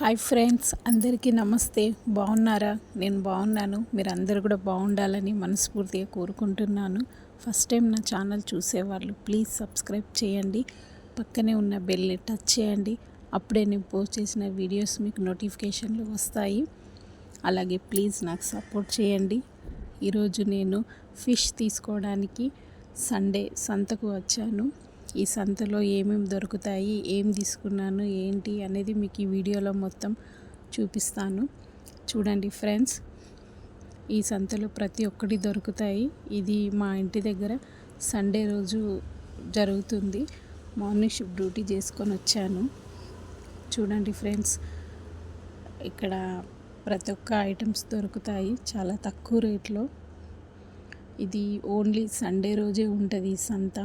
Hi friends, అందరికీ నమస్తే. బాగున్నారా? నేను బాగున్నాను. మీరు అందరూ కూడా బాగుండాలని మనస్ఫూర్తిగా కోరుకుంటున్నాను. ఫస్ట్ టైం నా ఛానల్ చూసేవాళ్ళు ప్లీజ్ సబ్స్క్రైబ్ చేయండి. పక్కనే ఉన్న బెల్ని టచ్ చేయండి. అప్పుడే నేను పోస్ట్ చేసిన వీడియోస్ మీకు నోటిఫికేషన్లు వస్తాయి. అలాగే ప్లీజ్ నాకు సపోర్ట్ చేయండి. ఈరోజు నేను ఫిష్ తీసుకోవడానికి సండే సంతకు వచ్చాను. ఈ సంతలో ఏమేమి దొరుకుతాయి, ఏం తీసుకున్నాను, ఏంటి అనేది మీకు ఈ వీడియోలో మొత్తం చూపిస్తాను. చూడండి ఫ్రెండ్స్, ఈ సంతలో ప్రతి ఒక్కటి దొరుకుతాయి. ఇది మా ఇంటి దగ్గర సండే రోజు జరుగుతుంది. మార్నింగ్ షిఫ్ట్ డ్యూటీ చేసుకొని వచ్చాను. చూడండి ఫ్రెండ్స్, ఇక్కడ ప్రతి ఒక్క ఐటమ్స్ దొరుకుతాయి చాలా తక్కువ రేట్లో. ఇది ఓన్లీ సండే రోజే ఉంటుంది ఈ సంత.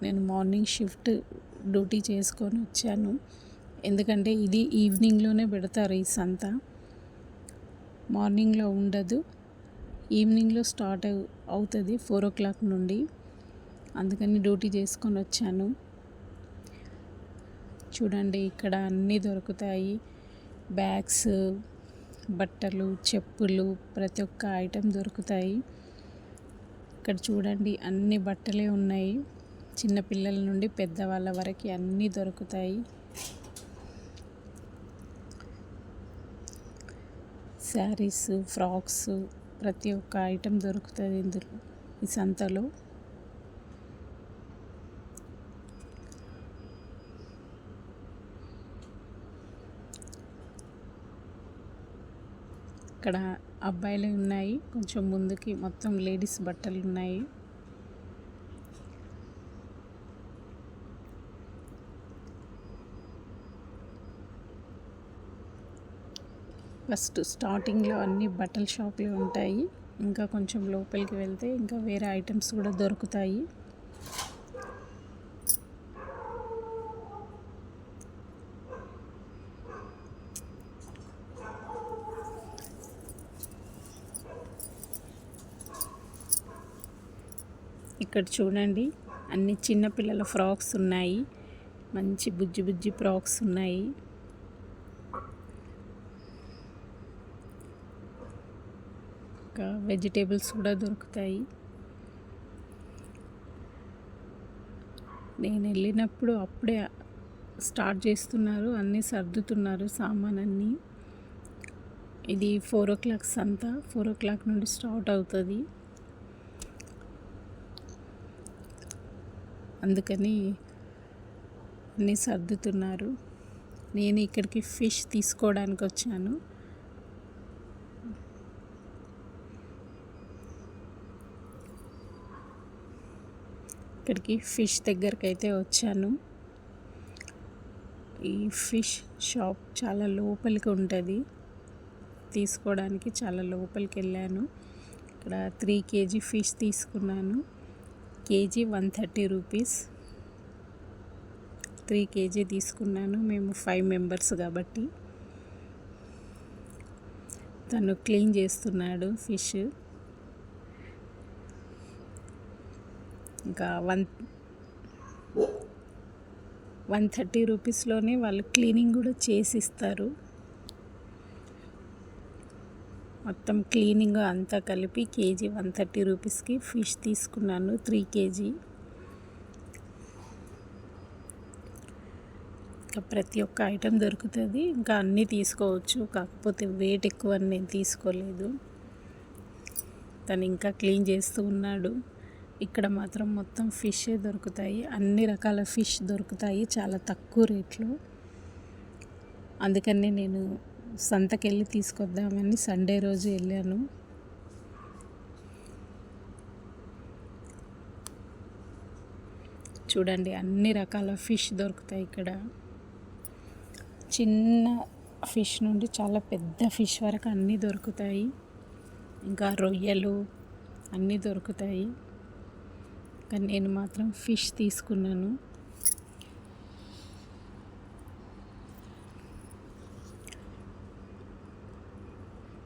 నేను మార్నింగ్ షిఫ్ట్ డ్యూటీ చేసుకొని వచ్చాను. ఎందుకంటే ఇది ఈవినింగ్లోనే పెడతారు ఈ సంత. మార్నింగ్లో ఉండదు, ఈవినింగ్లో స్టార్ట్ అవుతుంది 4 o'clock నుండి. అందుకని డ్యూటీ చేసుకొని వచ్చాను. చూడండి, ఇక్కడ అన్నీ దొరుకుతాయి. బ్యాగ్స్, బట్టలు, చెప్పులు, ప్రతి ఒక్క ఐటెం దొరుకుతాయి. ఇక్కడ చూడండి, అన్ని బట్టలే ఉన్నాయి. చిన్నపిల్లల నుండి పెద్దవాళ్ళ వరకు అన్నీ దొరుకుతాయి. శారీస్, ఫ్రాక్స్, ప్రతి ఒక్క ఐటెం దొరుకుతుంది ఇందులో ఈ సంతలో. ఇక్కడ అబ్బాయిలు ఉన్నాయి, కొంచెం ముందుకి మొత్తం లేడీస్ బట్టలు ఉన్నాయి. ఫస్ట్ స్టార్టింగ్లో అన్ని బట్టల షాపులు ఉంటాయి. ఇంకా కొంచెం లోపలికి వెళ్తే ఇంకా వేరే ఐటమ్స్ కూడా దొరుకుతాయి. ఇక్కడ చూడండి, అన్ని చిన్నపిల్లల ఫ్రాక్స్ ఉన్నాయి. మంచి బుజ్జి బుజ్జి ఫ్రాక్స్ ఉన్నాయి. ఇంకా వెజిటేబుల్స్ కూడా దొరుకుతాయి. నేను వెళ్ళినప్పుడు అప్పుడే స్టార్ట్ చేస్తున్నారు, అన్నీ సర్దుతున్నారు సామాన్ అన్నీ. ఇది 4 o'clock సంత, 4 o'clock నుండి స్టార్ట్ అవుతుంది. అందుకని అన్నీ సర్దుతున్నారు. నేను ఇక్కడికి ఫిష్ తీసుకోవడానికి వచ్చాను. ఇక్కడికి ఫిష్ దగ్గరికి అయితే వచ్చాను. ఈ ఫిష్ షాప్ చాలా లోపలికి ఉంటుంది. తీసుకోవడానికి చాలా లోపలికి వెళ్ళాను. ఇక్కడ 3 kg ఫిష్ తీసుకున్నాను. KG 130 rupees. 3 kg తీసుకున్నాను. మేము 5 members కాబట్టి. తను క్లీన్ చేస్తున్నాడు ఫిష్. ఇంకా 130 రూపీస్లోనే వాళ్ళు క్లీనింగ్ కూడా చేసి ఇస్తారు. మొత్తం క్లీనింగ్ అంతా కలిపి కేజీ 130 రూపీస్కి ఫిష్ తీసుకున్నాను. 3 kg. ఇంకా ప్రతి ఒక్క ఐటెం దొరుకుతుంది. ఇంకా అన్నీ తీసుకోవచ్చు, కాకపోతే వెయిట్ ఎక్కువ అని నేను తీసుకోలేదు. తను ఇంకా క్లీన్ చేస్తూ ఉన్నాడు. ఇక్కడ మాత్రం మొత్తం ఫిషే దొరుకుతాయి. అన్ని రకాల ఫిష్ దొరుకుతాయి చాలా తక్కువ రేట్లో. అందుకని నేను సంతకెళ్ళి తీసుకొద్దామని సండే రోజు వెళ్ళాను. చూడండి, అన్ని రకాల ఫిష్ దొరుకుతాయి ఇక్కడ. చిన్న ఫిష్ నుండి చాలా పెద్ద ఫిష్ వరకు అన్నీ దొరుకుతాయి. ఇంకా రొయ్యలు అన్నీ దొరుకుతాయి. కానీ నేను మాత్రం ఫిష్ తీసుకున్నాను.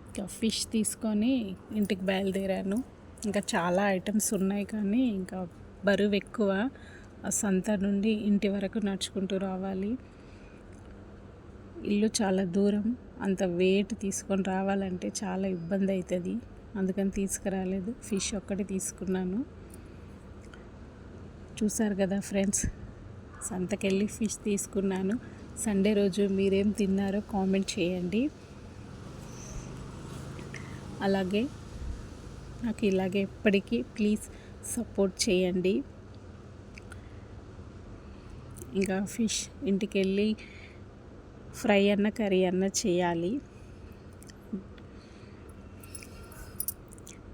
ఇంకా ఫిష్ తీసుకొని ఇంటికి బయలుదేరాను. ఇంకా చాలా ఐటమ్స్ ఉన్నాయి కానీ ఇంకా బరువు ఎక్కువ, ఆ సంత నుండి ఇంటి వరకు నడుచుకుంటూ రావాలి. ఇల్లు చాలా దూరం, అంత వెయిట్ తీసుకొని రావాలంటే చాలా ఇబ్బంది అవుతుంది. అందుకని తీసుకురాలేదు, ఫిష్ ఒక్కటి తీసుకున్నాను. చూసారు కదా ఫ్రెండ్స్, సంతకెళ్ళి ఫిష్ తీసుకున్నాను. సండే రోజు మీరేం తిన్నారో కామెంట్ చేయండి. అలాగే నాకు ఇలాగే ఎప్పటికీ ప్లీజ్ సపోర్ట్ చేయండి. ఇంకా ఫిష్ ఇంటికి వెళ్ళి ఫ్రై అన్న కర్రీ అన్న చేయాలి.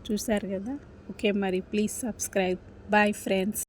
చూసారు కదా. ఓకే మరి, ప్లీజ్ సబ్స్క్రైబ్. Bye friends.